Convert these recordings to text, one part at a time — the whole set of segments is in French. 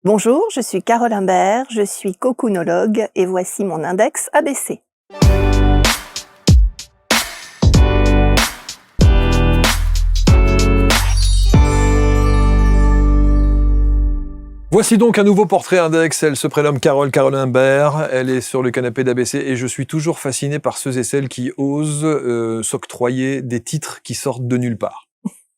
Bonjour, je suis Carole Imbert, je suis cocoonologue et voici mon index ABC. Voici donc un nouveau portrait index. Elle se prénomme Carole Imbert. Elle est sur le canapé d'ABC et je suis toujours fasciné par ceux et celles qui osent s'octroyer des titres qui sortent de nulle part.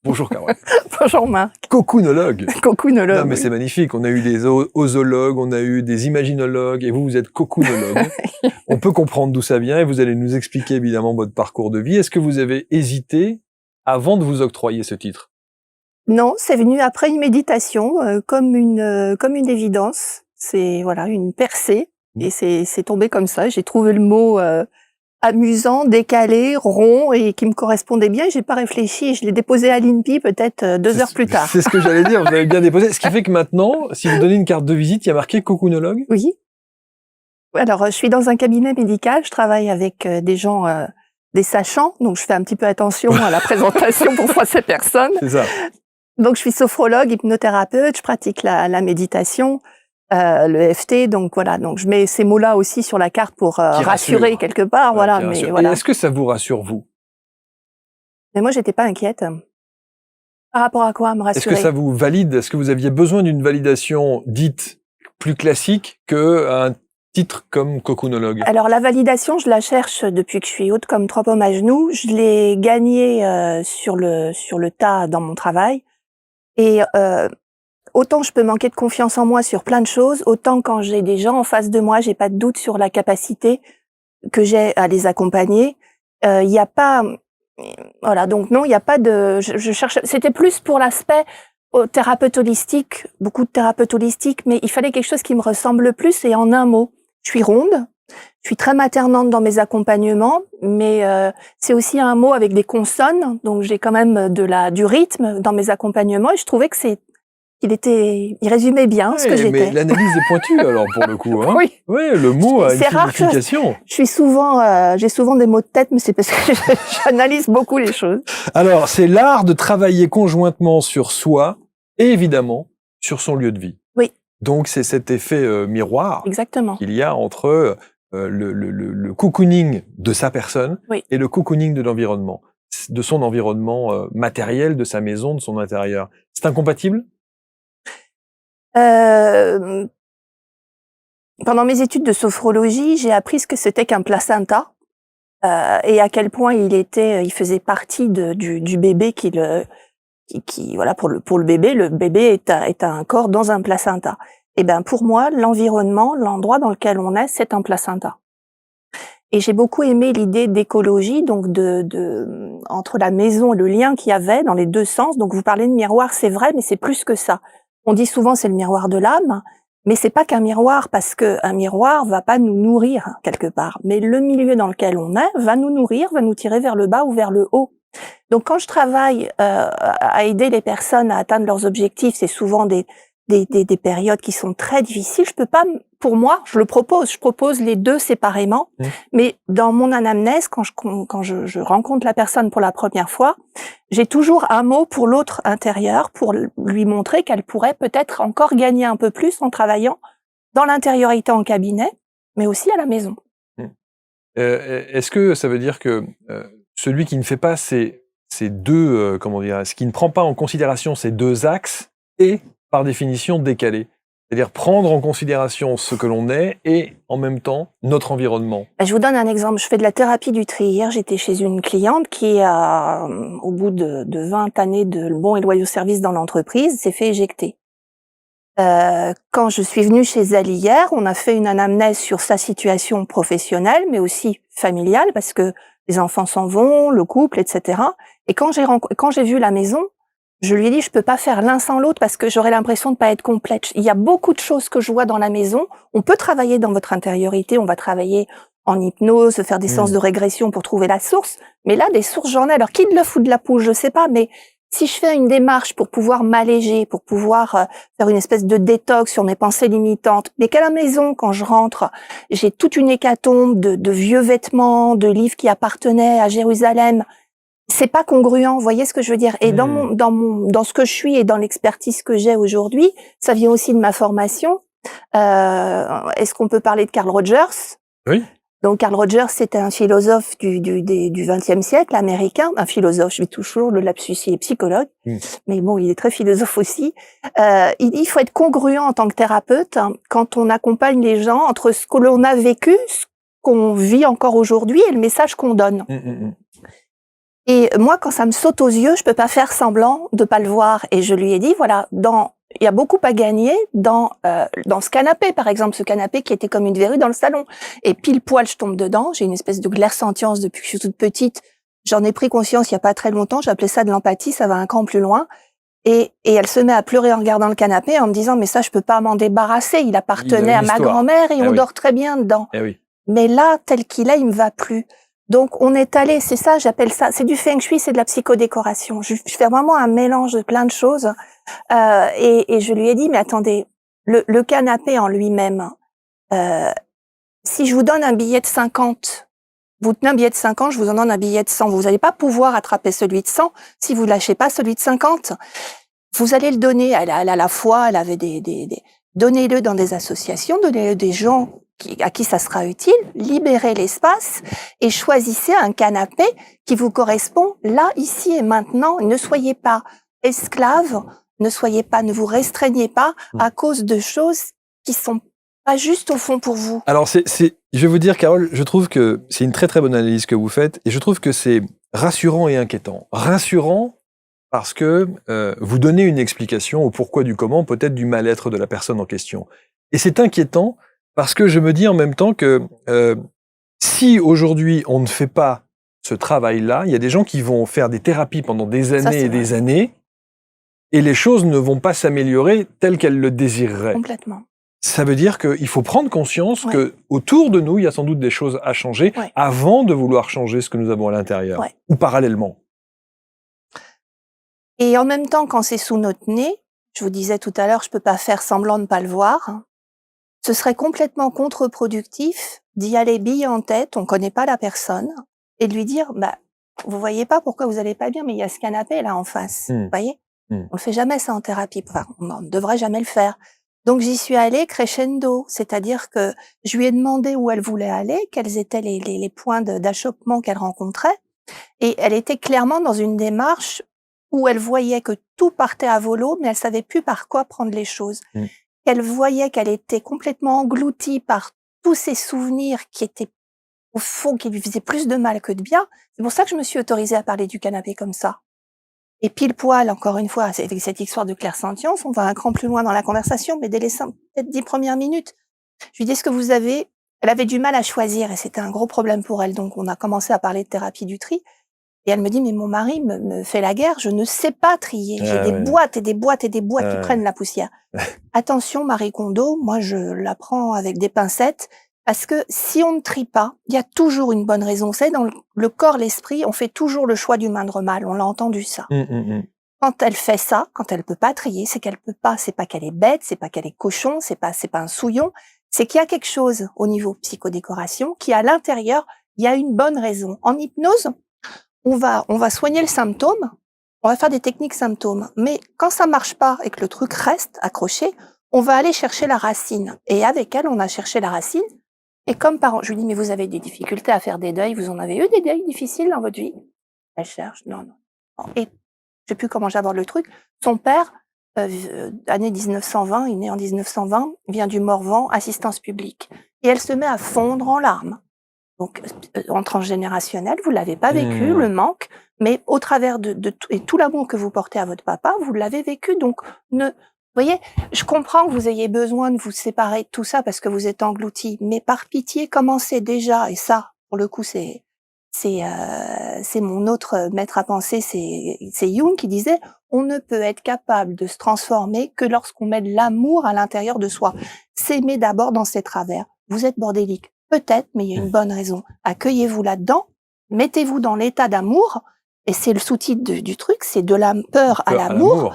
Bonjour Carole. Bonjour Marc. Cocoonologue. Cocoonologue. Non mais oui. c'est magnifique. On a eu des osologues, on a eu des imaginologues et vous êtes cocoonologue. On peut comprendre d'où ça vient et vous allez nous expliquer évidemment votre parcours de vie. Est-ce que vous avez hésité avant de vous octroyer ce titre ? Non, c'est venu après une méditation, comme une évidence. C'est voilà une percée et c'est tombé comme ça. J'ai trouvé le mot amusant, décalé, rond et qui me correspondait bien. J'ai pas réfléchi et je l'ai déposé à l'INPI peut-être 2 heures plus tard. C'est ce que j'allais dire, vous avez bien déposé. Ce qui fait que maintenant, si vous donnez une carte de visite, il y a marqué cocoonologue. Oui. Alors, je suis dans un cabinet médical, je travaille avec des gens, des sachants, donc je fais un petit peu attention à la présentation pour moi ces personnes. C'est ça. Donc je suis sophrologue, hypnothérapeute, je pratique la méditation, le EFT, donc voilà, donc je mets ces mots-là aussi sur la carte pour rassurer rassure. quelque part, Ouais, voilà, qui mais rassure. voilà. Et est-ce que ça vous rassure, vous ? Mais moi, j'étais pas inquiète. Par rapport à quoi, me Est-ce que rassurer? ça vous valide ? Est-ce que vous aviez besoin d'une validation dite plus classique qu'un titre comme cocoonologue ? Alors la validation, je la cherche depuis que je suis haute comme 3 pommes à genoux. Je l'ai gagnée sur le tas dans mon travail. Et autant je peux manquer de confiance en moi sur plein de choses, autant quand j'ai des gens en face de moi, j'ai pas de doute sur la capacité que j'ai à les accompagner. Il y a pas, voilà, donc non, il y a pas de. Je cherche. C'était plus pour l'aspect thérapeute holistique, beaucoup de thérapeutes holistiques, mais il fallait quelque chose qui me ressemble le plus. Et en un mot, je suis ronde. Je suis très maternante dans mes accompagnements, mais c'est aussi un mot avec des consonnes, donc j'ai quand même du rythme dans mes accompagnements et je trouvais que il résumait bien ce que Ouais, j'étais. mais l'analyse est pointue alors pour le coup. Hein. Oui. Ouais, le mot a une C'est rare que signification. je suis souvent, j'ai souvent des mots de tête, mais c'est parce que j'analyse beaucoup les choses. Alors, c'est l'art de travailler conjointement sur soi et évidemment sur son lieu de vie. Oui. Donc, c'est cet effet miroir Exactement. qu'il y a entre le cocooning de sa personne Oui. et le cocooning de l'environnement, de son environnement matériel, de sa maison, de son intérieur. C'est incompatible ? Pendant mes études de sophrologie, j'ai appris ce que c'était qu'un placenta et à quel point il faisait partie du bébé qui voilà, pour le bébé est un corps dans un placenta. Et ben pour moi, l'environnement, l'endroit dans lequel on est, c'est un placenta. Et j'ai beaucoup aimé l'idée d'écologie, donc entre la maison et le lien qu'il y avait dans les 2 sens. Donc vous parlez de miroir, c'est vrai, mais c'est plus que ça. On dit souvent c'est le miroir de l'âme, mais c'est pas qu'un miroir parce que un miroir va pas nous nourrir quelque part. Mais le milieu dans lequel on est va nous nourrir, va nous tirer vers le bas ou vers le haut. Donc quand je travaille à aider les personnes à atteindre leurs objectifs, c'est souvent des périodes qui sont très difficiles. Je peux pas, pour moi, je propose les 2 séparément. Mais dans mon anamnèse, quand je rencontre la personne pour la première fois, j'ai toujours un mot pour l'autre intérieur pour lui montrer qu'elle pourrait peut-être encore gagner un peu plus en travaillant dans l'intériorité en cabinet, mais aussi à la maison. Est-ce que ça veut dire que celui qui ne fait pas ces 2, ce qui ne prend pas en considération ces 2 axes est par définition décalé? C'est-à-dire prendre en considération ce que l'on est et en même temps notre environnement. Je vous donne un exemple. Je fais de la thérapie du tri. Hier, j'étais chez une cliente qui a, au bout de 20 années de bons et loyaux services dans l'entreprise, s'est fait éjecter. Quand je suis venue chez elle hier, on a fait une anamnèse sur sa situation professionnelle, mais aussi familiale, parce que les enfants s'en vont, le couple, etc. Et quand j'ai vu la maison, je lui ai dit, je peux pas faire l'un sans l'autre parce que j'aurais l'impression de pas être complète. Il y a beaucoup de choses que je vois dans la maison. On peut travailler dans votre intériorité, on va travailler en hypnose, faire des séances de régression pour trouver la source. Mais là, des sources, j'en ai. Alors, qui le fout de la poule, je sais pas, mais si je fais une démarche pour pouvoir m'alléger, pour pouvoir faire une espèce de détox sur mes pensées limitantes, mais qu'à la maison, quand je rentre, j'ai toute une hécatombe de vieux vêtements, de livres qui appartenaient à Jérusalem, c'est pas congruent, vous voyez ce que je veux dire? Et dans ce que je suis et dans l'expertise que j'ai aujourd'hui, ça vient aussi de ma formation. Est-ce qu'on peut parler de Carl Rogers? Oui. Donc Carl Rogers, c'était un philosophe du XXe siècle, américain, un philosophe, je vais toujours le lapsus, il est psychologue, mais bon, il est très philosophe aussi. Il dit, il faut être congruent en tant que thérapeute, hein, quand on accompagne les gens entre ce que l'on a vécu, ce qu'on vit encore aujourd'hui et le message qu'on donne. Et moi, quand ça me saute aux yeux, je peux pas faire semblant de pas le voir. Et je lui ai dit, voilà, il y a beaucoup à gagner dans ce canapé, par exemple, ce canapé qui était comme une verrue dans le salon. Et pile poil, je tombe dedans. J'ai une espèce de clairsentience depuis que je suis toute petite. J'en ai pris conscience il y a pas très longtemps. J'appelais ça de l'empathie. Ça va un cran plus loin. Et elle se met à pleurer en regardant le canapé en me disant, mais ça, je peux pas m'en débarrasser. Il appartenait à ma grand-mère et on dort très bien dedans. Mais là, tel qu'il est, il me va plus. Donc, on est allé, c'est ça, j'appelle ça, c'est du feng shui, c'est de la psychodécoration. Je fais vraiment un mélange de plein de choses. Et je lui ai dit, mais attendez, le canapé en lui-même, si je vous donne un billet de 50, vous tenez un billet de 50, je vous en donne un billet de 100. Vous n'allez pas pouvoir attraper celui de 100 si vous lâchez pas celui de 50. Vous allez le donner, elle a la foi, elle avait donnez-le dans des associations, donnez-le des gens à qui ça sera utile, libérez l'espace et choisissez un canapé qui vous correspond là, ici et maintenant. Ne soyez pas esclaves, ne vous restreignez pas à cause de choses qui sont pas justes au fond pour vous. Alors, je vais vous dire, Carole, je trouve que c'est une très très bonne analyse que vous faites et je trouve que c'est rassurant et inquiétant. Rassurant parce que vous donnez une explication au pourquoi du comment, peut-être du mal-être de la personne en question. Et c'est inquiétant parce que je me dis en même temps que si aujourd'hui on ne fait pas ce travail-là, il y a des gens qui vont faire des thérapies pendant des années et des années et les choses ne vont pas s'améliorer telles qu'elles le désireraient. Complètement. Ça veut dire qu'il faut prendre conscience que autour de nous, il y a sans doute des choses à changer avant de vouloir changer ce que nous avons à l'intérieur, ou parallèlement. Et en même temps, quand c'est sous notre nez, je vous disais tout à l'heure, je peux pas faire semblant de ne pas le voir. Ce serait complètement contre-productif d'y aller bille en tête, on connaît pas la personne, et de lui dire, bah, vous voyez pas pourquoi vous allez pas bien, mais il y a ce canapé là en face, vous voyez? On le fait jamais ça en thérapie, enfin, on ne devrait jamais le faire. Donc j'y suis allée crescendo, c'est-à-dire que je lui ai demandé où elle voulait aller, quels étaient les points d'achoppement qu'elle rencontrait, et elle était clairement dans une démarche où elle voyait que tout partait à volo, mais elle savait plus par quoi prendre les choses. Elle voyait qu'elle était complètement engloutie par tous ces souvenirs qui étaient, au fond, qui lui faisaient plus de mal que de bien. C'est pour ça que je me suis autorisée à parler du canapé comme ça. Et pile poil, encore une fois, avec cette histoire de clairsentience, on va un cran plus loin dans la conversation, mais dès les peut-être 10 premières minutes, je lui dis, est-ce que vous avez... Elle avait du mal à choisir et c'était un gros problème pour elle. Donc, on a commencé à parler de thérapie du tri. Et elle me dit, mais mon mari me fait la guerre, je ne sais pas trier. J'ai des boîtes et des boîtes et des boîtes qui prennent la poussière. Attention, Marie Kondo, moi je la prends avec des pincettes, parce que si on ne trie pas, il y a toujours une bonne raison. Vous savez, dans le corps, l'esprit, on fait toujours le choix du moindre mal. On l'a entendu ça. Quand elle fait ça, quand elle peut pas trier, c'est qu'elle peut pas. C'est pas qu'elle est bête, c'est pas qu'elle est cochon, c'est pas un souillon. C'est qu'il y a quelque chose au niveau psychodécoration qui, à l'intérieur, il y a une bonne raison. En hypnose, on va soigner le symptôme, on va faire des techniques symptômes. Mais quand ça marche pas et que le truc reste accroché, on va aller chercher la racine. Et avec elle, on a cherché la racine. Et comme parent, je lui dis, mais vous avez des difficultés à faire des deuils, vous en avez eu des deuils difficiles dans votre vie? Elle cherche, non. Et je sais plus comment j'aborde le truc. Son père, année 1920, il est né en 1920, vient du Morvan, assistance publique. Et elle se met à fondre en larmes. Donc, en transgénérationnel, vous l'avez pas vécu, le manque, mais au travers de tout l'amour que vous portez à votre papa, vous l'avez vécu. Donc, vous voyez, je comprends que vous ayez besoin de vous séparer de tout ça parce que vous êtes engloutis, mais par pitié, commencez déjà. Et ça, pour le coup, c'est mon autre maître à penser, c'est Jung qui disait, on ne peut être capable de se transformer que lorsqu'on met de l'amour à l'intérieur de soi. S'aimer d'abord dans ses travers. Vous êtes bordélique. Peut-être, mais il y a une bonne raison. Accueillez-vous là-dedans, mettez-vous dans l'état d'amour, et c'est le sous-titre du truc, c'est de la peur à l'amour.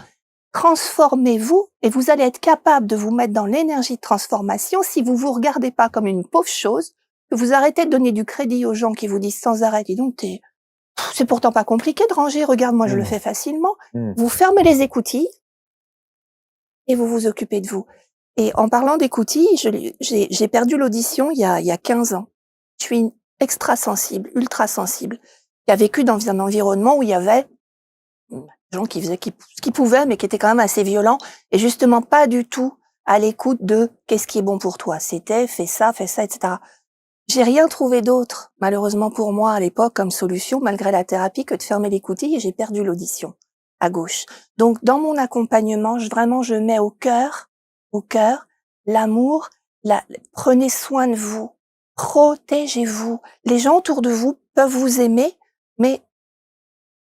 Transformez-vous, et vous allez être capable de vous mettre dans l'énergie de transformation si vous vous regardez pas comme une pauvre chose, que vous arrêtez de donner du crédit aux gens qui vous disent sans arrêt, dis donc, C'est pourtant pas compliqué de ranger. Regarde, moi, je le Mmh. fais facilement. Mmh. Vous fermez les écoutilles et vous vous occupez de vous. Et en parlant d'écoutilles, j'ai perdu l'audition il y a 15 ans. Je suis une extra sensible, ultra sensible, qui a vécu dans un environnement où il y avait des gens qui faisaient ce qu'ils pouvaient, mais qui étaient quand même assez violents et justement pas du tout à l'écoute de qu'est-ce qui est bon pour toi. C'était fais ça, etc. J'ai rien trouvé d'autre, malheureusement pour moi à l'époque, comme solution, malgré la thérapie, que de fermer l'écoutille et j'ai perdu l'audition à gauche. Donc, dans mon accompagnement, je mets au cœur, l'amour, prenez soin de vous, protégez-vous. Les gens autour de vous peuvent vous aimer, mais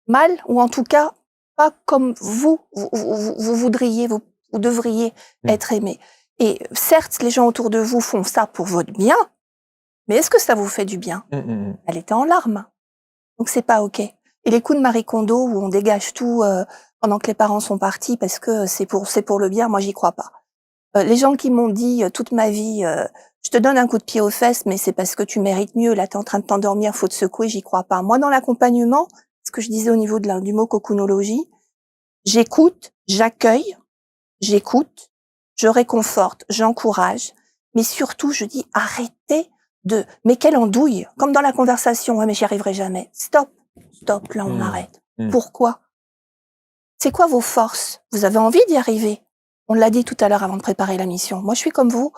mal, ou en tout cas, pas comme vous voudriez, vous devriez Mmh. être aimé. Et certes, les gens autour de vous font ça pour votre bien, mais est-ce que ça vous fait du bien? Mmh, mmh, mmh. Elle était en larmes. Donc c'est pas OK. Et les coups de Marie Kondo où on dégage tout, pendant que les parents sont partis parce que c'est pour le bien, moi j'y crois pas. Les gens qui m'ont dit, toute ma vie, «Je te donne un coup de pied aux fesses, mais c'est parce que tu mérites mieux, là tu es en train de t'endormir, faut te secouer», j'y crois pas. Moi dans l'accompagnement, ce que je disais au niveau du mot cocoonologie, j'écoute, j'écoute, je réconforte, j'encourage, mais surtout je dis: «Arrêtez mais quelle andouille!» Comme dans la conversation: «Ouais, mais j'y arriverai jamais». Stop, là on Mmh. arrête. Mmh. Pourquoi? C'est quoi vos forces? Vous avez envie d'y arriver. On l'a dit tout à l'heure avant de préparer la mission. Moi je suis comme vous.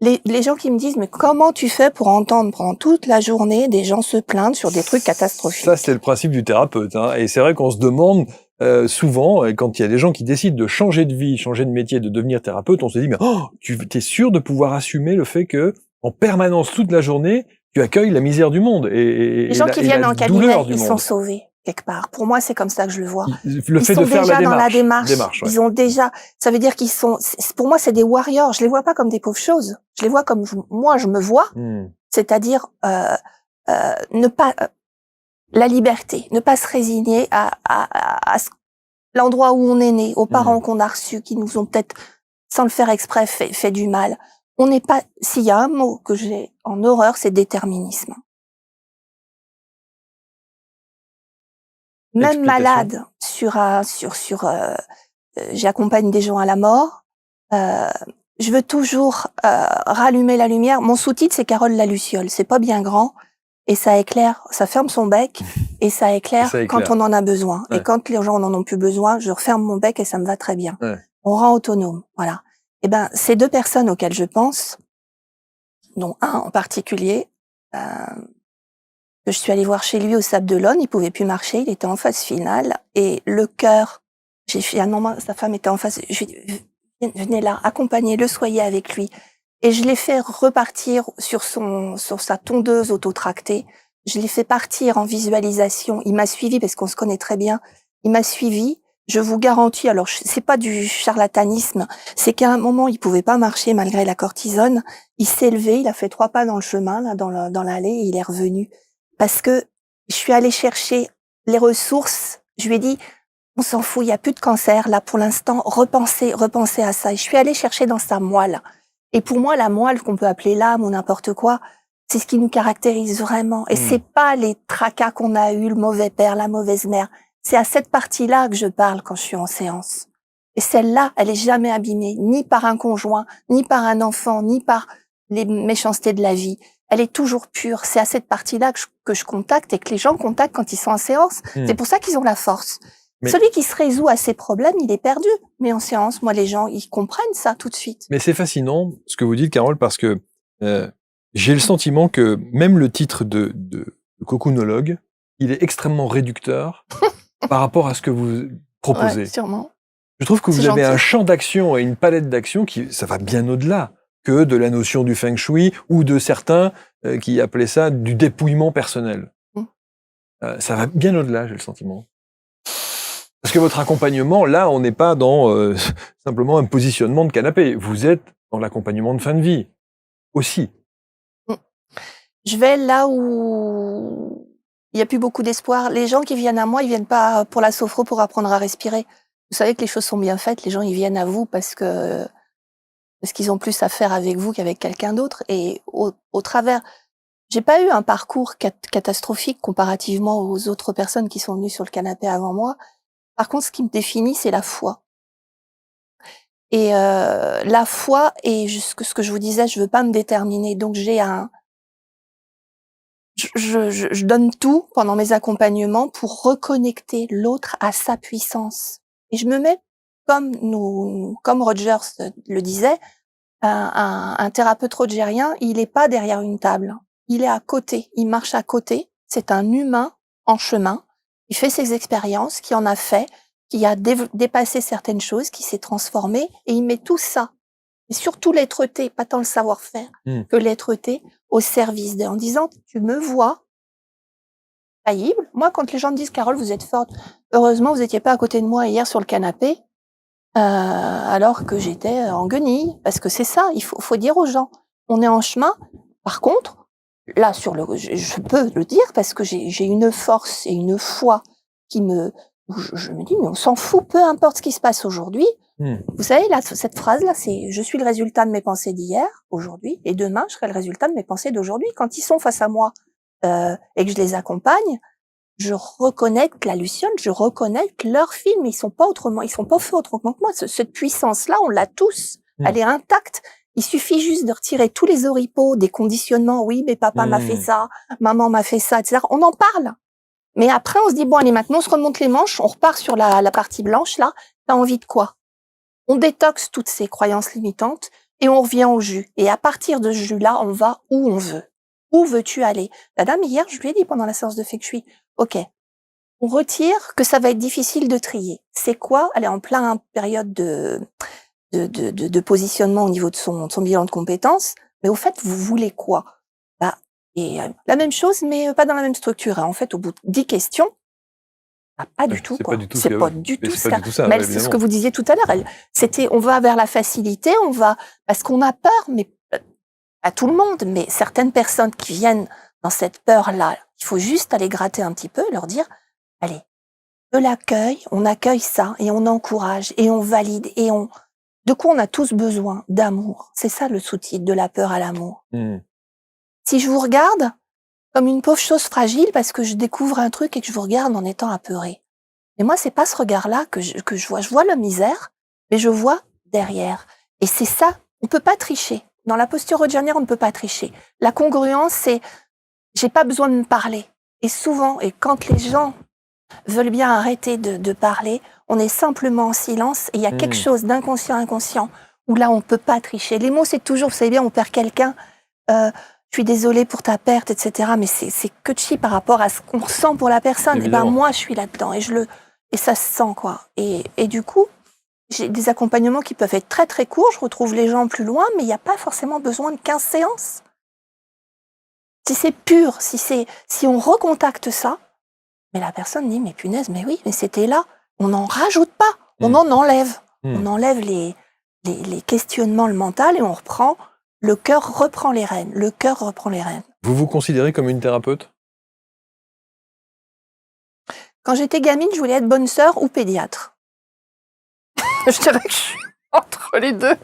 Les gens qui me disent: «Mais comment tu fais pour entendre pendant toute la journée des gens se plaindre sur des trucs Ça, catastrophiques?» c'est le principe du thérapeute, hein, et c'est vrai qu'on se demande, souvent, quand il y a des gens qui décident de changer de vie, changer de métier, de devenir thérapeute, on se dit: «Mais oh, tu es sûr de pouvoir assumer le fait que, en permanence, toute la journée, tu accueilles la misère du monde Les gens qui et la viennent en cabinet, douleur du ils sont monde?» sauvés quelque part. Pour moi, c'est comme ça que je le vois. Le Ils fait sont de faire la déjà dans la démarche, ouais. Ils ont déjà, ça veut dire qu'ils sont, pour moi, c'est des warriors. Je les vois pas comme des pauvres choses. Je les vois comme moi, je me vois. Mmh. C'est-à-dire, ne pas, la liberté, ne pas se résigner à l'endroit où on est né, aux parents Mmh. qu'on a reçus, qui nous ont peut-être, sans le faire exprès, fait du mal. On n'est pas, s'il y a un mot que j'ai en horreur, c'est déterminisme. Même Explication? malade j'accompagne des gens à la mort, heu, je veux toujours, rallumer la lumière. Mon sous-titre, c'est Carole la luciole. C'est pas bien grand et ça éclaire, ça ferme son bec et ça éclaire Ça quand éclaire. on en a besoin. Et Ouais. quand les gens en ont plus besoin, je referme mon bec et ça me va très bien. Ouais. On rend autonome, voilà. Et ben, ces 2 personnes auxquelles je pense, dont un en particulier, que je suis allée voir chez lui au Sable d'Olonne, il pouvait plus marcher, il était en phase finale et le cœur, j'ai fait: «Ah non, moi, sa femme était en phase», je lui ai dit: «Venez là, accompagnez-le, soyez avec lui», et je l'ai fait repartir sur sa tondeuse autotractée. Je l'ai fait partir en visualisation. Il m'a suivi parce qu'on se connaît très bien. Il m'a suivi. Je vous garantis, alors c'est pas du charlatanisme, c'est qu'à un moment, il pouvait pas marcher malgré la cortisone. Il s'est levé, il a fait 3 pas dans le chemin, là, dans l'allée, et il est revenu. Parce que je suis allée chercher les ressources. Je lui ai dit: «On s'en fout, il y a plus de cancer là pour l'instant, repensez à ça», et je suis allée chercher dans sa moelle. Et pour moi, la moelle, qu'on peut appeler l'âme ou n'importe quoi, c'est ce qui nous caractérise vraiment. Et Mmh. c'est pas les tracas qu'on a eus, le mauvais père, la mauvaise mère. C'est à cette partie-là que je parle quand je suis en séance. Et celle-là, elle est jamais abîmée, ni par un conjoint, ni par un enfant, ni par les méchancetés de la vie. Elle est toujours pure. C'est à cette partie-là que je contacte et que les gens contactent quand ils sont en séance. Mmh. C'est pour ça qu'ils ont la force. Mais Celui qui se résout à ses problèmes, il est perdu. Mais en séance, moi, les gens, ils comprennent ça tout de suite. Mais c'est fascinant ce que vous dites, Carole, parce que j'ai le sentiment que même le titre de cocoonologue, il est extrêmement réducteur par rapport à ce que vous Ouais, proposez. sûrement. Je trouve que C'est vous avez un gentil. champ d'action et une palette d'action qui, ça va bien au-delà que de la notion du feng shui ou de certains qui appelaient ça du dépouillement personnel. Mmh. Ça va bien au-delà, j'ai le sentiment. Parce que votre accompagnement, là, on n'est pas dans simplement un positionnement de canapé. Vous êtes dans l'accompagnement de fin de vie aussi. Mmh. Je vais là où il y a plus beaucoup d'espoir. Les gens qui viennent à moi, ils viennent pas pour la sophro pour apprendre à respirer. Vous savez que les choses sont bien faites, les gens, ils viennent à vous parce qu'ils ont plus à faire avec vous qu'avec quelqu'un d'autre, et au travers J'ai pas eu un parcours catastrophique comparativement aux autres personnes qui sont venues sur le canapé avant moi. Par contre, ce qui me définit, c'est la foi. Et la foi et ce que je vous disais, je veux pas me déterminer. Donc j'ai un je donne tout pendant mes accompagnements pour reconnecter l'autre à sa puissance. Et je me mets comme Rogers le disait, un thérapeute rogérien, il est pas derrière une table. Il est à côté, il marche à côté. C'est un humain en chemin. Il fait ses expériences, qui en a fait, qui a dépassé certaines choses, qui s'est transformé, et il met tout ça, et surtout l'être-té, pas tant le savoir-faire, que l'être-té, au service en disant, tu me vois faillible. Moi, quand les gens me disent, Carole, vous êtes forte, heureusement, vous étiez pas à côté de moi hier sur le canapé, alors que j'étais en guenilles, parce que c'est ça, il faut dire aux gens, on est en chemin. Par contre, là je peux le dire parce que j'ai une force et une foi qui me où je me dis: «Mais on s'en fout, peu importe ce qui se passe aujourd'hui». Vous savez là, cette phrase là, c'est: «Je suis le résultat de mes pensées d'hier, aujourd'hui, et demain je serai le résultat de mes pensées d'aujourd'hui». Quand ils sont face à moi, et que je les accompagne, je reconnecte la Luciole, je reconnecte leur film. Ils sont pas faits autrement que moi. Cette puissance-là, on l'a tous. Elle est intacte. Il suffit juste de retirer tous les oripeaux, des conditionnements. Oui, mais papa m'a fait ça, maman m'a fait ça, etc. On en parle. Mais après, on se dit, bon, allez, maintenant, on se remonte les manches, on repart sur la partie blanche, là. T'as envie de quoi? On détoxe toutes ces croyances limitantes et on revient au jus. Et à partir de ce jus-là, on va où on veut. Où veux-tu aller? La dame, hier, je lui ai dit pendant la séance de feng shui, OK, on retire que ça va être difficile de trier. C'est quoi? Elle est en plein période de positionnement au niveau de son bilan de compétences. Mais au fait, vous voulez quoi? Bah, et la même chose, mais pas dans la même structure. En fait, au bout de 10 questions, pas du tout, C'est pas quoi. du tout C'est pas mais du tout c'est ce pas du qu'a tout ça, mais ouais, c'est ce évidemment. que vous disiez tout à l'heure. C'était, on va vers la facilité, on va parce qu'on a peur, mais pas tout le monde, mais certaines personnes qui viennent dans cette peur-là, il faut juste aller gratter un petit peu, leur dire: «Allez, de l'accueil, on accueille ça et on encourage et on valide et on de quoi on a tous besoin? D'amour». C'est ça le sous-titre, de la peur à l'amour. Si je vous regarde comme une pauvre chose fragile parce que je découvre un truc et que je vous regarde en étant apeuré. Mais moi, c'est pas ce regard-là que je vois. Je vois la misère, mais je vois derrière. Et c'est ça, on peut pas tricher. Dans la posture rogerienne, on ne peut pas tricher. La congruence, c'est j'ai pas besoin de me parler. Et souvent, et quand les gens veulent bien arrêter de parler, on est simplement en silence et il y a quelque chose d'inconscient inconscient où là, on peut pas tricher. Les mots, c'est toujours, vous savez bien, on perd quelqu'un, je suis désolée pour ta perte, etc. Mais c'est que de chi par rapport à ce qu'on ressent pour la personne. Et ben Évidemment. moi, je suis là-dedans et ça se sent, quoi. Et du coup, j'ai des accompagnements qui peuvent être très très courts. Je retrouve les gens plus loin, mais il n'y a pas forcément besoin de 15 séances. Si c'est pur, si on recontacte ça, mais la personne dit, mais punaise, mais oui, mais c'était là. On n'en rajoute pas, on en enlève. On enlève les questionnements, le mental, et on reprend, le cœur reprend les rênes. Le cœur reprend les rênes. Vous vous considérez comme une thérapeute? Quand j'étais gamine, je voulais être bonne sœur ou pédiatre. Je dirais que je suis entre les deux.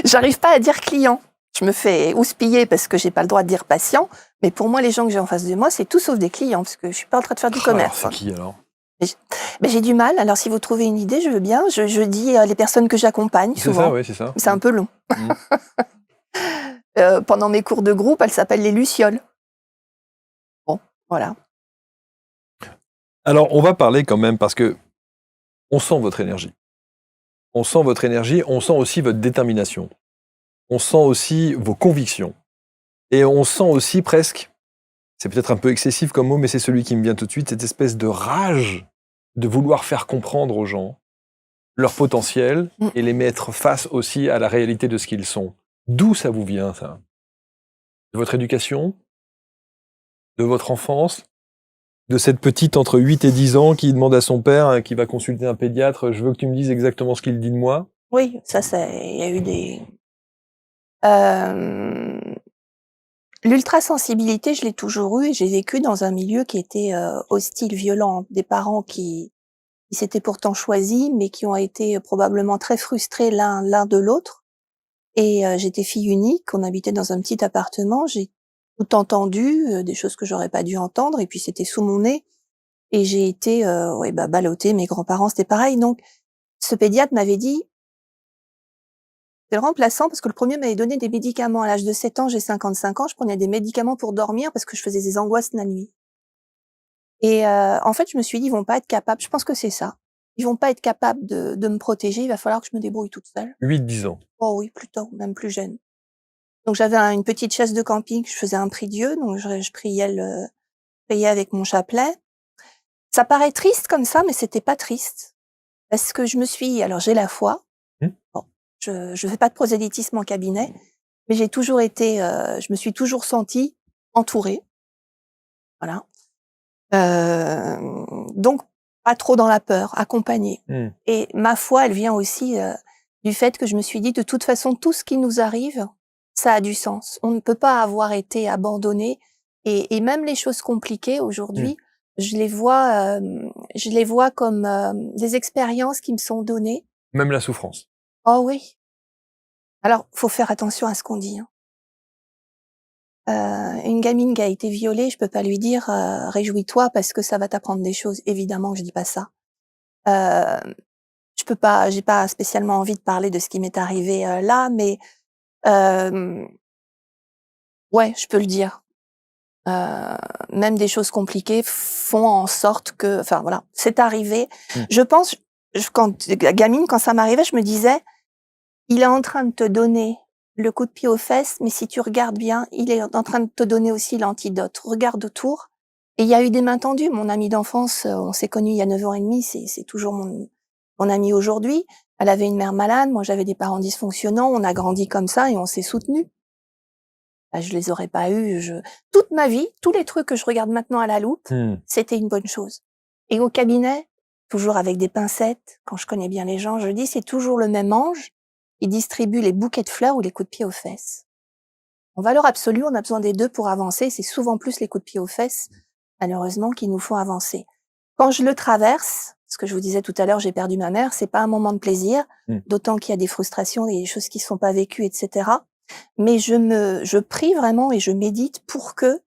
J'arrive pas à dire client. Je me fais houspiller parce que j'ai pas le droit de dire patient. Mais pour moi, les gens que j'ai en face de moi, c'est tout sauf des clients, parce que je suis pas en train de faire du commerce. Alors, c'est qui alors? Mais j'ai du mal. Alors, si vous trouvez une idée, je veux bien. Je dis les personnes que j'accompagne C'est souvent. ça, oui, c'est ça. C'est un peu long. Pendant mes cours de groupe, elles s'appellent les lucioles. Bon, voilà. Alors, on va parler quand même parce que on sent votre énergie. On sent votre énergie, on sent aussi votre détermination. On sent aussi vos convictions. Et on sent aussi presque, c'est peut-être un peu excessif comme mot, mais c'est celui qui me vient tout de suite, cette espèce de rage de vouloir faire comprendre aux gens leur potentiel et les mettre face aussi à la réalité de ce qu'ils sont. D'où ça vous vient, ça? De votre éducation? De votre enfance? De cette petite entre 8 et 10 ans qui demande à son père, qui va consulter un pédiatre, je veux que tu me dises exactement ce qu'il dit de moi? Oui, ça, il y a eu des... L'ultrasensibilité, je l'ai toujours eue et j'ai vécu dans un milieu qui était hostile, violent. Des parents qui s'étaient pourtant choisis, mais qui ont été probablement très frustrés l'un de l'autre. Et j'étais fille unique, on habitait dans un petit appartement, j'ai tout entendu, des choses que j'aurais pas dû entendre et puis c'était sous mon nez et j'ai été, ouais, bah, ballottée. Mes grands-parents, c'était pareil. Donc ce pédiatre m'avait dit: «C'est le remplaçant», parce que le premier m'avait donné des médicaments. À l'âge de 7 ans, j'ai 55 ans, je prenais des médicaments pour dormir parce que je faisais des angoisses la nuit. Et en fait, je me suis dit: «Ils vont pas être capables», je pense que c'est ça. «Ils vont pas être capables de me protéger, il va falloir que je me débrouille toute seule». 8-10 ans. Oh oui, plus tôt, même plus jeune. Donc j'avais une petite chaise de camping, je faisais un prie-Dieu, donc je priais avec mon chapelet. Ça paraît triste comme ça, mais c'était pas triste. Parce que alors j'ai la foi. Mmh. Bon, je fais pas de prosélytisme en cabinet, mais j'ai toujours été, je me suis toujours sentie entourée, voilà. Donc pas trop dans la peur, accompagnée. Mmh. Et ma foi, elle vient aussi, du fait que je me suis dit: «De toute façon, tout ce qui nous arrive, ça a du sens. On ne peut pas avoir été abandonnés», et même les choses compliquées Mmh. aujourd'hui, je les vois comme, des expériences qui me sont données. Même la souffrance. Oh oui! Alors, faut faire attention à ce qu'on dit, hein. Une gamine qui a été violée, je peux pas lui dire, «Réjouis-toi parce que ça va t'apprendre des choses». Évidemment que je dis pas ça. Heu, je peux pas J'ai pas spécialement envie de parler de ce qui m'est arrivé, là, mais hem, ouais, je peux le dire. Heu, Même des choses compliquées font en sorte que, enfin voilà, c'est arrivé. Mmh. Je pense, quand gamine, quand ça m'arrivait, je me disais: «Il est en train de te donner le coup de pied aux fesses, mais si tu regardes bien, il est en train de te donner aussi l'antidote. Regarde autour». Et il y a eu des mains tendues. Mon amie d'enfance, on s'est connus il y a 9 ans et demi, c'est toujours mon amie aujourd'hui. Elle avait une mère malade, moi j'avais des parents dysfonctionnants, on a grandi comme ça et on s'est soutenus. Bah, je les aurais pas eus, toute ma vie, tous les trucs que je regarde maintenant à la loupe, Mmh. c'était une bonne chose. Et au cabinet, toujours avec des pincettes, quand je connais bien les gens, je dis: «C'est toujours le même ange, il distribue les bouquets de fleurs ou les coups de pied aux fesses». En valeur absolue, on a besoin des 2 pour avancer, c'est souvent plus les coups de pied aux fesses, malheureusement, qui nous font avancer. Quand je le traverse, ce que je vous disais tout à l'heure, j'ai perdu ma mère, c'est pas un moment de plaisir, Mmh. d'autant qu'il y a des frustrations, des choses qui sont pas vécues, et cetera. Mais je prie vraiment et je médite pour que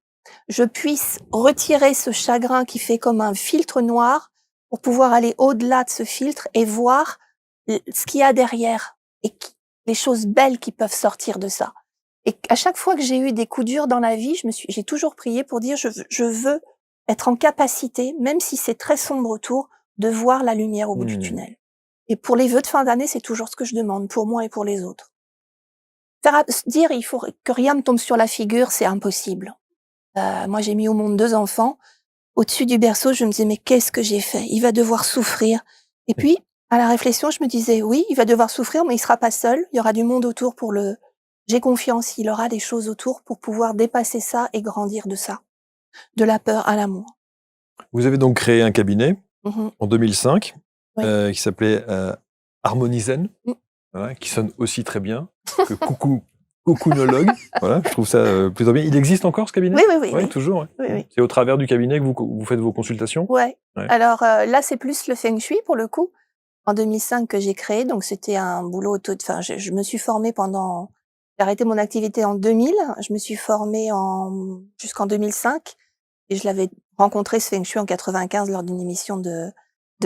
je puisse retirer ce chagrin qui fait comme un filtre noir, pour pouvoir aller au-delà de ce filtre et voir ce qu'il y a derrière et les choses belles qui peuvent sortir de ça. Et à chaque fois que j'ai eu des coups durs dans la vie, j'ai toujours prié pour dire: je veux être en capacité, même si c'est très sombre autour, de voir la lumière au bout du Mmh. tunnel». Et pour les vœux de fin d'année, c'est toujours ce que je demande, pour moi et pour les autres. Se dire: «Il faut que rien me tombe sur la figure», c'est impossible. Moi, j'ai mis au monde 2 enfants. Au-dessus du berceau, je me disais: «Mais qu'est-ce que j'ai fait? Il va devoir souffrir». Et Mmh. puis, à la réflexion, je me disais: «Oui, il va devoir souffrir, mais il sera pas seul. Il y aura du monde autour pour le j'ai confiance, il aura des choses autour pour pouvoir dépasser ça et grandir de ça, de la peur à l'amour». Vous avez donc créé un cabinet Mmh mh. en 2005, Oui. qui s'appelait, Harmonizen, Mmh. voilà, qui sonne aussi très bien que Cocoonologue. Voilà, je trouve ça, plutôt bien. Il existe encore ce cabinet? Oui, oui, oui, Ouais, oui. toujours, ouais. Oui, Mmh. oui. C'est au travers du cabinet que vous faites vos consultations? Ouais. Ouais. Alors, là, c'est plus le feng shui pour le coup. En 2005 que j'ai créé, donc c'était un boulot enfin, je me suis formée j'ai arrêté mon activité en 2000, je me suis formée jusqu'en 2005 et je l'avais rencontré ce feng shui en 95 lors d'une émission de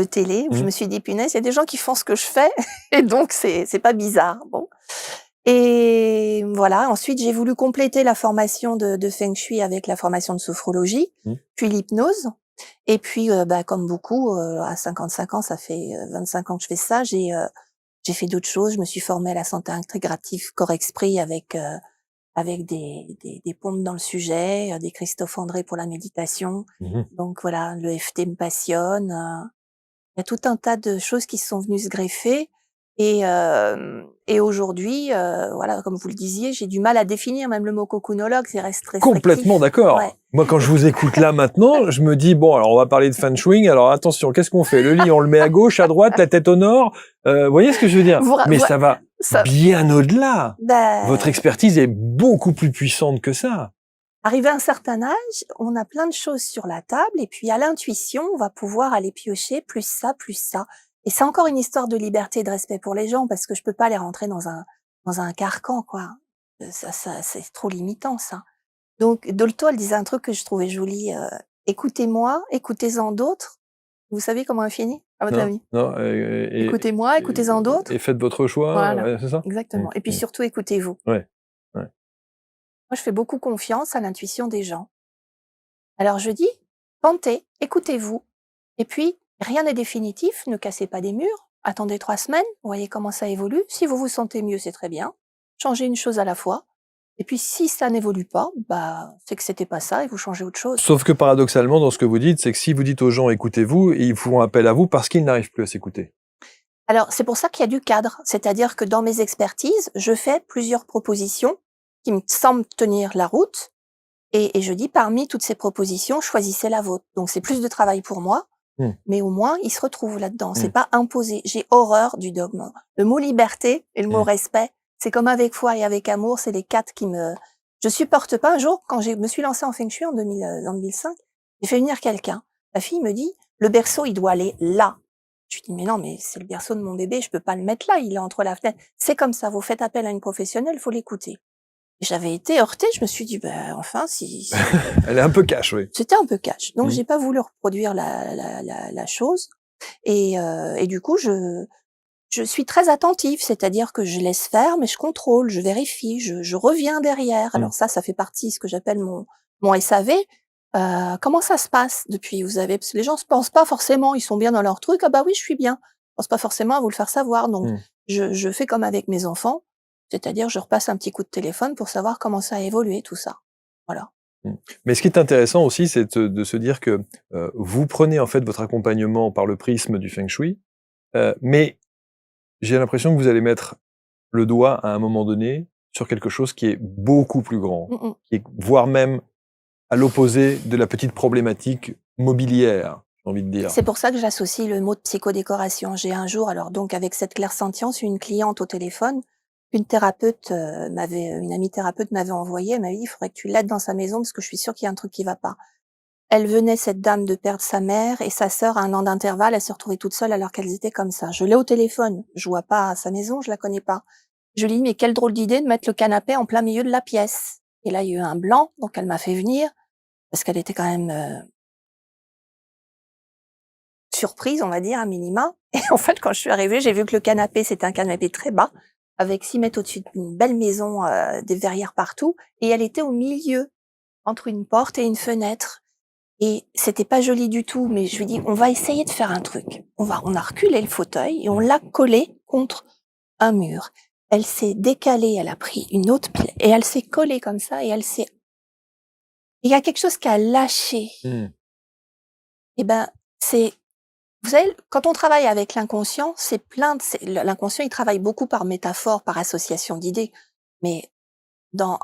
télé où je Mmh. me suis dit: «Punaise, il y a des gens qui font ce que je fais et donc c'est pas bizarre». Bon, et voilà, ensuite j'ai voulu compléter la formation de feng shui avec la formation de sophrologie, Mmh. puis l'hypnose. Et puis, bah, comme beaucoup, à 55 ans, ça fait, 25 ans que je fais ça, j'ai fait d'autres choses. Je me suis formée à la santé intégrative Corps Esprit avec des pompes dans le sujet, des Christophe André pour la méditation. Mmh mh. Donc voilà, le l'EFT me passionne, il y a tout un tas de choses qui sont venues se greffer et aujourd'hui, voilà, comme vous le disiez, j'ai du mal à définir même le mot cocoonologue, c'est reste Complètement restrictif. Ouais. d'accord. Moi, quand je vous écoute là maintenant, je me dis: «Bon, alors on va parler de feng shui, alors attention, qu'est-ce qu'on fait? Le lit, on le met à gauche, à droite, la tête au nord?» Vous voyez ce que je veux dire? Vous ra Mais voi ça va ça bien au-delà. Votre bah, expertise est beaucoup plus puissante que ça. arrivé à un certain âge, on a plein de choses sur la table et puis à l'intuition, on va pouvoir aller piocher plus ça, plus ça. Et c'est encore une histoire de liberté et de respect pour les gens parce que je peux pas les rentrer dans un carcan, quoi. Ça, c'est trop limitant, ça. Donc, Dolto, elle disait un truc que je trouvais joli. Écoutez-moi, écoutez-en d'autres. Vous savez comment elle finit, à votre Non, avis? non, Écoutez-moi, écoutez-en et d'autres. faites votre choix, Voilà, ouais, c'est ça? exactement. Et puis surtout, écoutez-vous. Ouais, ouais. Moi, je fais beaucoup confiance à l'intuition des gens. Alors, je dis, tentez, écoutez-vous. Et puis, rien n'est définitif, ne cassez pas des murs. Attendez 3 semaines, voyez comment ça évolue. Si vous vous sentez mieux, c'est très bien. Changez une chose à la fois. Et puis, si ça n'évolue pas, bah, c'est que c'était pas ça et vous changez autre chose. Sauf que paradoxalement, dans ce que vous dites, c'est que si vous dites aux gens: «Écoutez-vous», ils font appel à vous parce qu'ils n'arrivent plus à s'écouter. Alors, c'est pour ça qu'il y a du cadre. C'est-à-dire que dans mes expertises, je fais plusieurs propositions qui me semblent tenir la route. Et je dis, parmi toutes ces propositions, choisissez la vôtre. Donc, c'est plus de travail pour moi, Mmh. mais au moins, ils se retrouvent là-dedans. C'est Mmh. pas imposé. J'ai horreur du dogme. Le mot liberté et le mot Mmh. respect, c'est comme avec foi et avec amour, c'est les 4 qui me... Je supporte pas. Un jour, quand je me suis lancée en Feng Shui en 2005, j'ai fait venir quelqu'un. La fille me dit, le berceau, il doit aller là. Je lui dis, mais non, mais c'est le berceau de mon bébé, je peux pas le mettre là, il est entre la fenêtre. C'est comme ça, vous faites appel à une professionnelle, faut l'écouter. J'avais été heurtée, je me suis dit, ben, enfin, si... Elle est un peu cash, oui. C'était un peu cash. Donc, Mmh. j'ai pas voulu reproduire la chose. Et du coup, je suis très attentive, c'est-à-dire que je laisse faire, mais je contrôle, je vérifie, je reviens derrière. Mmh. Alors ça fait partie de ce que j'appelle mon SAV. Comment ça se passe depuis? Vous avez, parce que les gens se pensent pas forcément, ils sont bien dans leur truc. Ah bah oui, je suis bien. Ils pensent pas forcément à vous le faire savoir. Donc, Mmh. je fais comme avec mes enfants, c'est-à-dire je repasse un petit coup de téléphone pour savoir comment ça a évolué, tout ça. Voilà. Mmh. Mais ce qui est intéressant aussi, c'est de se dire que, vous prenez en fait votre accompagnement par le prisme du feng shui, mais j'ai l'impression que vous allez mettre le doigt à un moment donné sur quelque chose qui est beaucoup plus grand, Mmh mh. qui est voire même à l'opposé de la petite problématique mobilière, j'ai envie de dire. C'est pour ça que j'associe le mot de psychodécoration. J'ai un jour, alors donc avec cette clairsentience, une cliente au téléphone, une thérapeute une amie thérapeute m'avait envoyé, elle m'a dit: «Il faudrait que tu l'aides dans sa maison parce que je suis sûre qu'il y a un truc qui va pas». Elle venait, cette dame, de perdre sa mère et sa sœur à 1 an d'intervalle. Elle se retrouvait toute seule alors qu'elles étaient comme ça. Je l'ai au téléphone, je vois pas sa maison, je la connais pas. Je lui dis: «Mais quelle drôle d'idée de mettre le canapé en plein milieu de la pièce». Et là, il y a eu un blanc, donc elle m'a fait venir parce qu'elle était quand même, surprise, on va dire, à minima. Et en fait, quand je suis arrivée, j'ai vu que le canapé, c'était un canapé très bas, avec 6 mètres au-dessus d'une belle maison, des verrières partout, et elle était au milieu, entre une porte et une fenêtre. Et c'était pas joli du tout, mais je lui dis: «On va essayer de faire un truc. On a reculé le fauteuil et on l'a collé contre un mur». Elle s'est décalée, elle a pris une autre et elle s'est collée comme ça et elle s'est... Il y a quelque chose qui a lâché. Mmh. Et ben, c'est... Vous savez, quand on travaille avec l'inconscient, c'est plein de... L'inconscient, il travaille beaucoup par métaphore, par association d'idées. Mais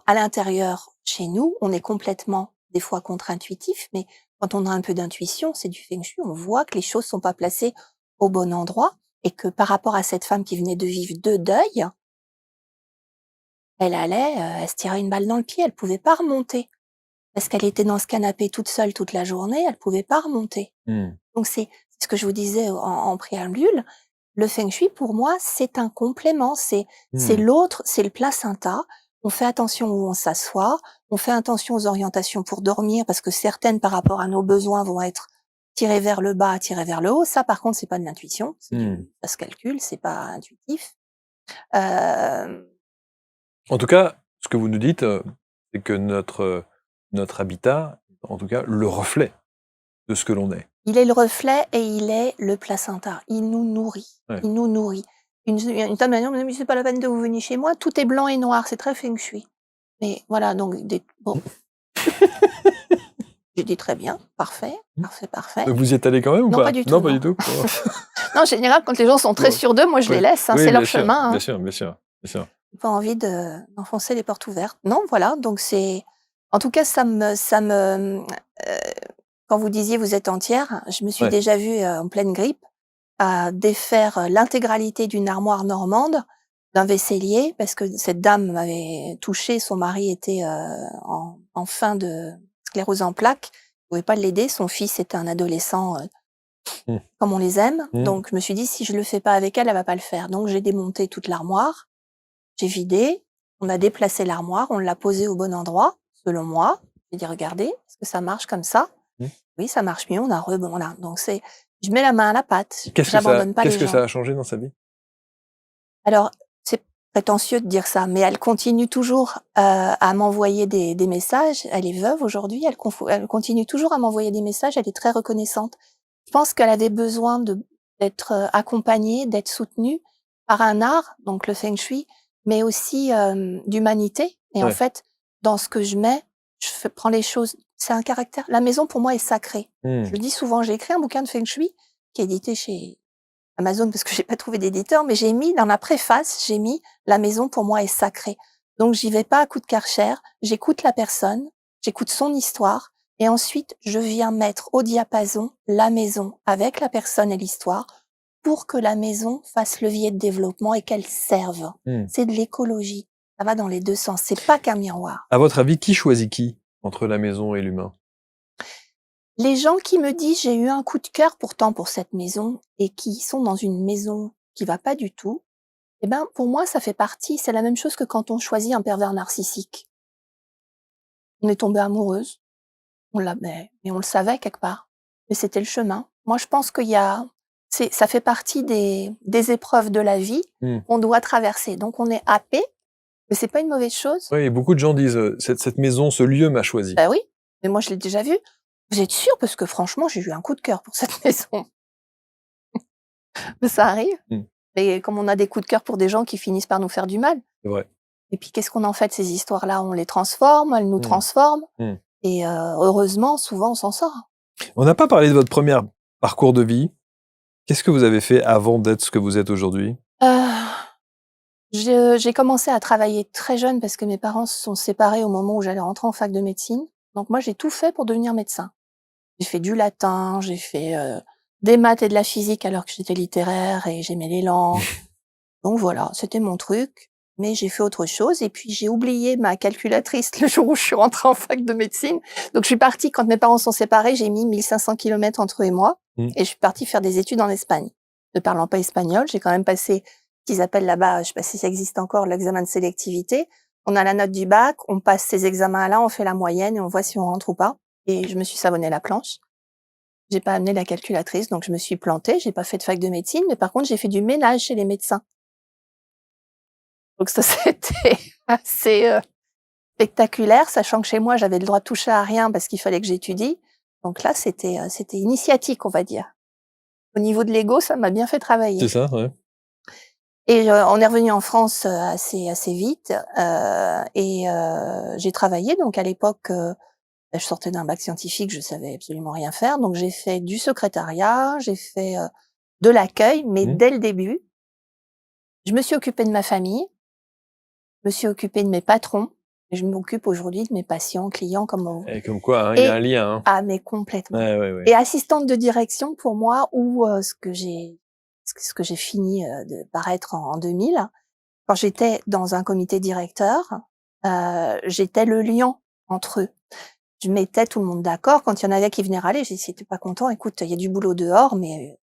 à l'intérieur, chez nous, on est complètement, des fois, contre-intuitif. Mais quand on a un peu d'intuition, c'est du feng shui, on voit que les choses sont pas placées au bon endroit et que par rapport à cette femme qui venait de vivre 2 deuils, elle allait, elle se tirait une balle dans le pied, elle pouvait pas remonter. Parce qu'elle était dans ce canapé toute seule toute la journée, elle pouvait pas remonter. Mmh. Donc c'est ce que je vous disais en préambule, le feng shui pour moi, c'est un complément, c'est Mmh. l'autre, c'est le placenta. On fait attention où on s'assoit, on fait attention aux orientations pour dormir parce que certaines par rapport à nos besoins vont être tirées vers le bas, tirées vers le haut. Ça par contre, c'est pas de l'intuition, Mmh. ça se calcule, c'est pas intuitif. Hem, En tout cas, ce que vous nous dites, c'est que notre habitat, en tout cas le reflet de ce que l'on est. il est le reflet et il est le placenta. Il nous nourrit, Ouais. il nous nourrit. Une dame m'a dit: «Mais c'est pas la peine de vous venir chez moi, tout est blanc et noir, c'est très feng shui». Mais voilà, donc bon, j'ai dit: «Très bien, parfait, Mmh. parfait, parfait». Donc vous y êtes allé quand même ou Non, pas? pas du tout, Non, pas non. du tout? Oh. Non, en général, quand les gens sont très Bon. sûrs d'eux, moi je Oui. les laisse, hein, Oui, c'est leur bien sûr, chemin, bien hein. sûr, bien sûr, bien sûr. J'ai pas envie d'enfoncer les portes ouvertes. Non, voilà, donc c'est... En tout cas, quand vous disiez: «Vous êtes entière», je me suis Ouais. déjà vue, en pleine grippe, à défaire, l'intégralité d'une armoire normande, d'un vaisselier, parce que cette dame m'avait touchée, son mari était, en fin de sclérose en plaques, je pouvais pas l'aider, son fils était un adolescent, Mmh. comme on les aime, Mmh. donc je me suis dit: «Si je le fais pas avec elle, elle va pas le faire». Donc j'ai démonté toute l'armoire, j'ai vidé, on a déplacé l'armoire, on l'a posée au bon endroit, selon moi. J'ai dit: «Regardez, est-ce que ça marche comme ça?» Mmh. Oui, ça marche mieux, on a voilà. Donc je mets la main à la pâte, Qu'est-ce que ça j'abandonne pas qu'est-ce les que gens. ça a changé dans sa vie? Alors, c'est prétentieux de dire ça, mais elle continue toujours, à m'envoyer des messages. Elle est veuve aujourd'hui, elle continue toujours à m'envoyer des messages, elle est très reconnaissante. Je pense qu'elle avait besoin d'être, accompagnée, d'être soutenue par un art, donc le feng shui, mais aussi, d'humanité et en Ouais. fait, dans ce que je mets, prends les choses c'est un caractère la maison pour moi est sacrée. Je Mmh. le dis souvent, j'ai écrit un bouquin de feng shui qui est édité chez Amazon parce que j'ai pas trouvé d'éditeur, mais j'ai mis dans la préface, j'ai mis: «La maison pour moi est sacrée». Donc j'y vais pas à coup de Karcher, j'écoute la personne, j'écoute son histoire et ensuite je viens mettre au diapason la maison avec la personne et l'histoire pour que la maison fasse levier de développement et qu'elle serve. Mmh. C'est de l'écologie. Ça va dans les 2 sens, c'est pas qu'un miroir. À votre avis, qui choisit qui entre la maison et l'humain? Les gens qui me disent: «J'ai eu un coup de cœur pourtant pour cette maison» et qui sont dans une maison qui va pas du tout, eh ben, pour moi, ça fait partie c'est la même chose que quand on choisit un pervers narcissique. On est tombé amoureuse, on l'a mais on le savait quelque part, mais c'était le chemin. Moi, je pense qu'il y a ça fait partie des épreuves de la vie Mmh. qu'on doit traverser. Donc on est happé, mais c'est pas une mauvaise chose. Oui, beaucoup de gens disent, «Cette maison, ce lieu m'a choisi». Bah oui, mais moi je l'ai déjà vu. Vous êtes sûr? Parce que franchement, j'ai eu un coup de cœur pour cette maison. Mais ça arrive. Mmh. Mais comme on a des coups de cœur pour des gens qui finissent par nous faire du mal. C'est vrai. Et puis qu'est-ce qu'on en fait de ces histoires-là? On les transforme, elles nous Mmh. transforment Mmh. et heureusement, souvent, on s'en sort. On n'a pas parlé de votre premier parcours de vie. Qu'est-ce que vous avez fait avant d'être ce que vous êtes aujourd'hui? Heu, j'ai commencé à travailler très jeune parce que mes parents se sont séparés au moment où j'allais rentrer en fac de médecine. Donc moi, j'ai tout fait pour devenir médecin. J'ai fait du latin, j'ai fait, des maths et de la physique alors que j'étais littéraire et j'aimais les langues. Donc voilà, c'était mon truc, mais j'ai fait autre chose et puis j'ai oublié ma calculatrice le jour où je suis rentrée en fac de médecine. Donc je suis partie quand mes parents sont séparés, j'ai mis 1 500 kilomètres entre eux et moi Mmh. et je suis partie faire des études en Espagne. Ne parlant pas espagnol, j'ai quand même passé ce qu'ils appellent là-bas, je sais pas si ça existe encore, l'examen de sélectivité. On a la note du bac, on passe ces examens-là, on fait la moyenne et on voit si on rentre ou pas et je me suis savonnée la planche. J'ai pas amené la calculatrice, donc je me suis plantée, j'ai pas fait de fac de médecine, mais par contre, j'ai fait du ménage chez les médecins. Donc ça, c'était assez, spectaculaire, sachant que chez moi, j'avais le droit de toucher à rien parce qu'il fallait que j'étudie. Donc là, c'était initiatique, on va dire. Au niveau de l'ego, ça m'a bien fait C'est travailler ça, ouais. et on est revenu en France, assez vite, j'ai travaillé donc à l'époque, je sortais d'un bac scientifique, je savais absolument rien faire, donc j'ai fait du secrétariat, j'ai fait, de l'accueil, mais Mmh. dès le début, je me suis occupée de ma famille, je me suis occupée de mes patrons et je m'occupe aujourd'hui de mes patients, clients comme vous. Et comme quoi, hein, il y a un Et lien, hein. ah mais complètement. Ouais, ouais, ouais. Et assistante de direction pour moi ou ce que j'ai fini, de par être en 2000, quand j'étais dans un comité directeur, j'étais le liant entre eux. Je mettais tout le monde d'accord. Quand il y en avait qui venaient râler, j'ai dit: «Si tu es pas content, écoute, il y a du boulot dehors, mais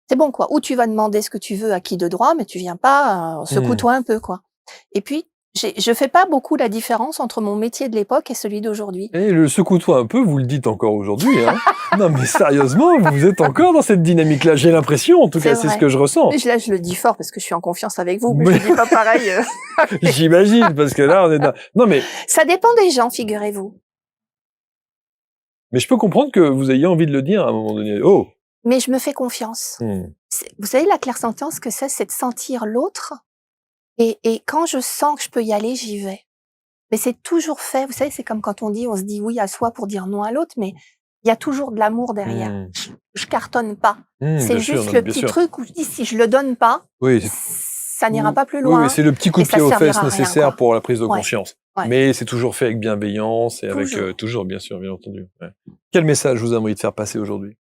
c'est bon quoi. Ou tu vas demander ce que tu veux à qui de droit, mais tu viens pas, Mmh. secoue-toi un peu quoi». Et puis je fais pas beaucoup la différence entre mon métier de l'époque et celui d'aujourd'hui. Et le secoue-toi un peu, vous le dites encore aujourd'hui, hein. Non, mais sérieusement, vous êtes encore dans cette dynamique-là. J'ai l'impression, en tout C'est cas, c'est ce vrai. que je ressens. Mais là, je le dis fort parce que je suis en confiance avec vous, mais je Mais le dis pas pareil, j'imagine, parce que là, on est dans... Non, Ça dépend des gens, figurez-vous. mais je peux comprendre que vous ayez envie de le dire à un moment donné. Oh! Mais je me fais confiance. Mmh. Vous savez, la clairsentience, ce que c'est de sentir l'autre et quand je sens que je peux y aller, j'y vais. Mais c'est toujours fait. Vous savez, c'est comme quand on se dit oui à soi pour dire non à l'autre, mais il y a toujours de l'amour derrière. Mmh. Je cartonne pas. Mmh, C'est bien sûr, juste non, le bien petit sûr. truc où je dis si je le donne pas, Oui, ça n'ira pas plus oui, oui, loin c'est le petit coup et de ça pied aux fesses servira à rien, nécessaire quoi. pour la prise de Ouais, conscience. ouais. Mais c'est toujours fait avec bienveillance et avec... Toujours. toujours, bien sûr, bien entendu. Ouais. Quel message vous aimeriez de faire passer aujourd'hui?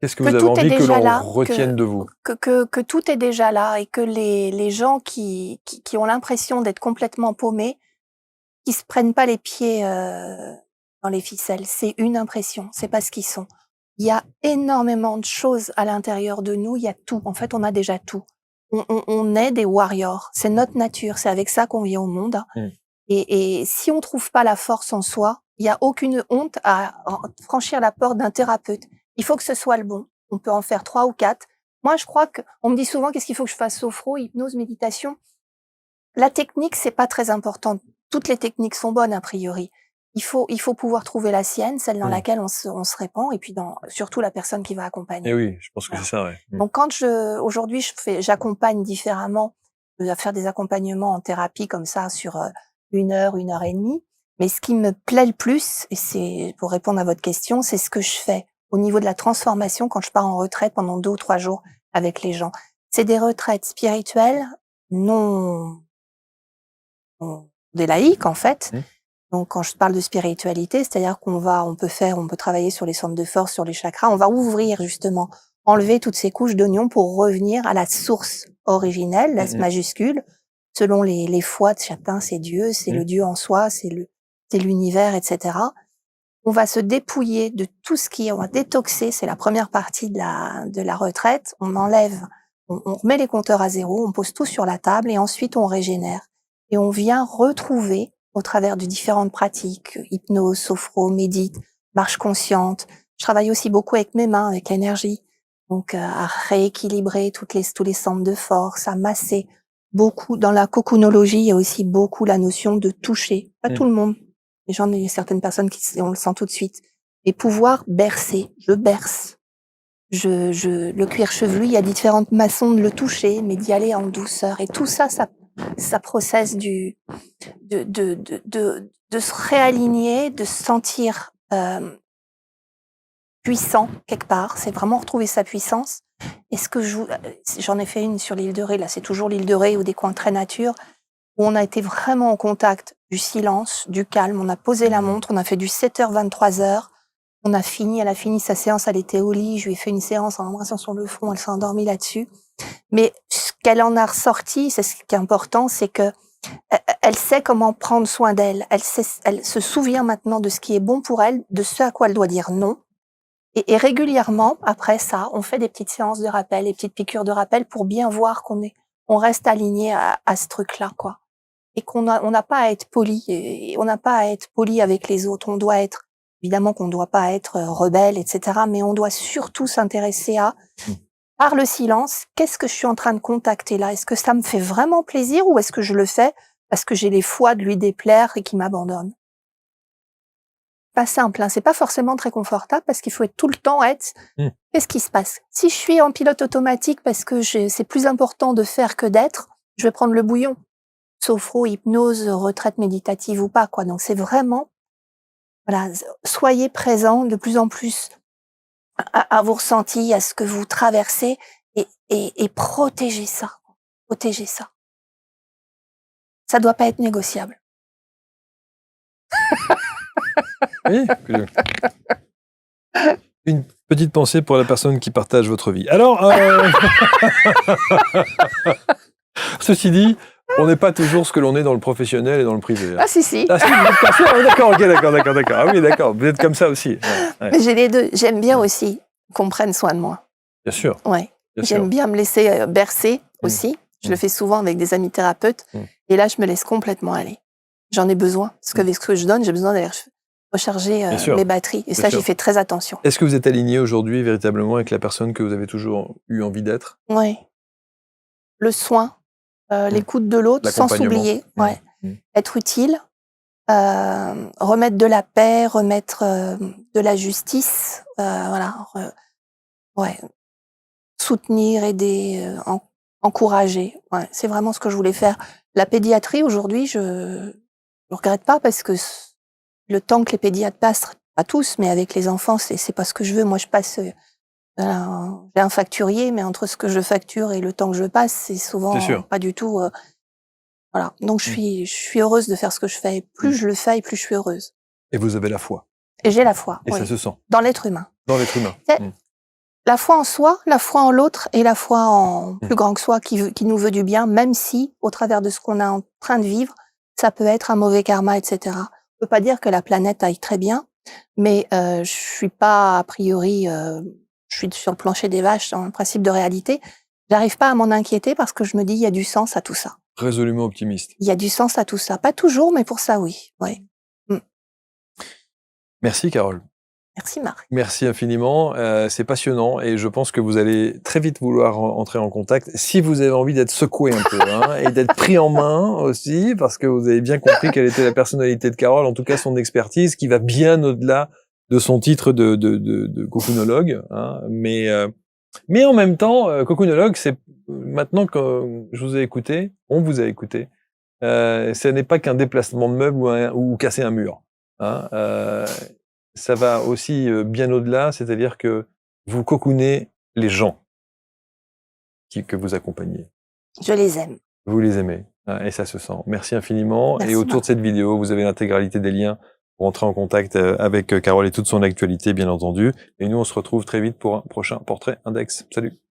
Qu'est-ce que Que vous avez tout est envie que déjà l'on là, retienne de vous? que tout est déjà là et que les gens qui ont l'impression d'être complètement paumés, qui se prennent pas les pieds, dans les ficelles. C'est une impression, c'est pas ce qu'ils sont. Il y a énormément de choses à l'intérieur de nous, il y a tout. En fait, on a déjà tout. on est des warriors. C'est notre nature. C'est avec ça qu'on vient au monde. Mm. Et si on trouve pas la force en soi, il y a aucune honte à franchir la porte d'un thérapeute. Il faut que ce soit le bon. On peut en faire 3 ou 4. Moi, je crois on me dit souvent qu'est-ce qu'il faut que je fasse, sophro, hypnose, méditation. La technique, c'est pas très important. Toutes les techniques sont bonnes, a priori. Il faut pouvoir trouver la sienne, celle dans laquelle on se répand, et puis surtout la personne qui va accompagner. Et oui, je pense que c'est ça, ouais. Donc aujourd'hui, j'accompagne différemment, faire des accompagnements en thérapie comme ça sur 1 heure et demie. Mais ce qui me plaît le plus, et c'est pour répondre à votre question, c'est ce que je fais au niveau de la transformation quand je pars en retraite pendant 2 ou 3 jours avec les gens. C'est des retraites spirituelles, non des laïcs en fait. Donc quand je parle de spiritualité, c'est-à-dire on peut travailler sur les centres de force, sur les chakras, on va ouvrir justement, enlever toutes ces couches d'oignons pour revenir à la source originelle, la S majuscule, selon les foi de chacun, c'est Dieu, c'est le Dieu en soi, c'est l'univers, etc. On va se dépouiller de tout on va détoxer, c'est la première partie de la retraite, on enlève, on remet les compteurs à zéro, on pose tout sur la table et ensuite on régénère. Et on vient retrouver, au travers de différentes pratiques, hypnose, sophro, médite, marche consciente. Je travaille aussi beaucoup avec mes mains, avec l'énergie. Donc, à rééquilibrer tous les centres de force, à masser. Beaucoup, dans la cocoonologie, il y a aussi beaucoup la notion de toucher. Pas tout le monde. Il y a certaines personnes on le sent tout de suite. Et pouvoir bercer. Je berce. Le cuir chevelu, il y a différentes façons de le toucher, mais d'y aller en douceur. Et tout ça processe de se réaligner, de se sentir puissant quelque part. C'est vraiment retrouver sa puissance. Et j'en ai fait une sur l'île de Ré, là c'est toujours l'île de Ré ou des coins très nature, où on a été vraiment en contact du silence, du calme. On a posé la montre, on a fait du 7h, 23h. Elle a fini sa séance, elle était au lit, je lui ai fait une séance en l'embrassant sur le front, elle s'est endormie là-dessus. Mais ce qu'elle en a ressorti, c'est ce qui est important, c'est que elle sait comment prendre soin d'elle. Elle se souvient maintenant de ce qui est bon pour elle, de ce à quoi elle doit dire non. Et régulièrement, après ça, on fait des petites séances de rappel, des petites piqûres de rappel pour bien voir on reste aligné à ce truc-là, quoi. Et on n'a pas à être poli, et on n'a pas à être poli avec les autres. Évidemment qu'on ne doit pas être rebelle, etc. Mais on doit surtout s'intéresser par le silence, qu'est-ce que je suis en train de contacter là? Est-ce que ça me fait vraiment plaisir ou est-ce que je le fais parce que j'ai les foi de lui déplaire et qu'il m'abandonne? Pas simple, hein. C'est pas forcément très confortable parce qu'il faut tout le temps être. Qu'est-ce qui se passe? Si je suis en pilote automatique parce que c'est plus important de faire que d'être, je vais prendre le bouillon. Sophro, hypnose, retraite méditative ou pas, quoi. Donc c'est vraiment, voilà, soyez présents de plus en plus à vos ressentis, à ce que vous traversez et protégez ça. Protégez ça. Ça doit pas être négociable. Oui. Une petite pensée pour la personne qui partage votre vie. Alors, ceci dit, on n'est pas toujours ce que l'on est dans le professionnel et dans le privé. Ah si. Ah si, vous êtes comme ça, d'accord, ok, d'accord. Ah oui, d'accord, vous êtes comme ça aussi. Ouais. Mais j'ai les deux. J'aime bien aussi qu'on prenne soin de moi. Bien sûr. Ouais. J'aime bien me laisser bercer aussi. Je le fais souvent avec des amis thérapeutes. Et là, je me laisse complètement aller. J'en ai besoin. Parce qu'avec ce que je donne, j'ai besoin d'aller recharger mes batteries. Et ça, j'y fais très attention. Est-ce que vous êtes aligné aujourd'hui véritablement avec la personne que vous avez toujours eu envie d'être? Oui. Le soin, l'écoute de l'autre sans s'oublier. Ouais. Être utile, remettre de la paix, remettre de la justice. Voilà. Ouais. Soutenir, aider, encourager. Ouais, c'est vraiment ce que je voulais faire. La pédiatrie, aujourd'hui, je regrette pas parce que le temps que les pédiatres passent, pas tous, mais avec les enfants, c'est pas ce que je veux. Moi, je passe, j'ai un facturier, mais entre ce que je facture et le temps que je passe, c'est souvent pas du tout. Voilà. Donc, je suis heureuse de faire ce que je fais. Et plus je le fais, et plus je suis heureuse. Et vous avez la foi. Et j'ai la foi. Et ça se sent. Dans l'être humain. Dans l'être humain. La foi en soi, la foi en l'autre et la foi en plus grand que soi qui nous veut du bien, même si, au travers de ce qu'on est en train de vivre, ça peut être un mauvais karma, etc. On peut pas dire que la planète aille très bien, mais je suis pas, a priori, je suis sur le plancher des vaches dans le principe de réalité. J'arrive pas à m'en inquiéter parce que je me dis: «Il y a du sens à tout ça». Résolument optimiste. Il y a du sens à tout ça. Pas toujours, mais pour ça, oui. Ouais. Mmh. Merci Carole. Merci Marc. Merci infiniment, c'est passionnant et je pense que vous allez très vite vouloir entrer en contact si vous avez envie d'être secoué un peu hein, et d'être pris en main aussi parce que vous avez bien compris quelle était la personnalité de Carole, en tout cas son expertise qui va bien au-delà de son titre de cocoonologue, hein, mais en même temps, cocoonologue, c'est maintenant que je vous ai écouté, on vous a écouté, ce n'est pas qu'un déplacement de meubles ou casser un mur, hein, ça va aussi bien au-delà, c'est-à-dire que vous cocoonez les gens que vous accompagnez. Je les aime. Vous les aimez, hein, et ça se sent. Merci infiniment. Merci Et autour de cette vidéo, vous avez l'intégralité des liens pour entrer en contact avec Carole et toute son actualité, bien entendu. Et nous, on se retrouve très vite pour un prochain Portrait Index. Salut!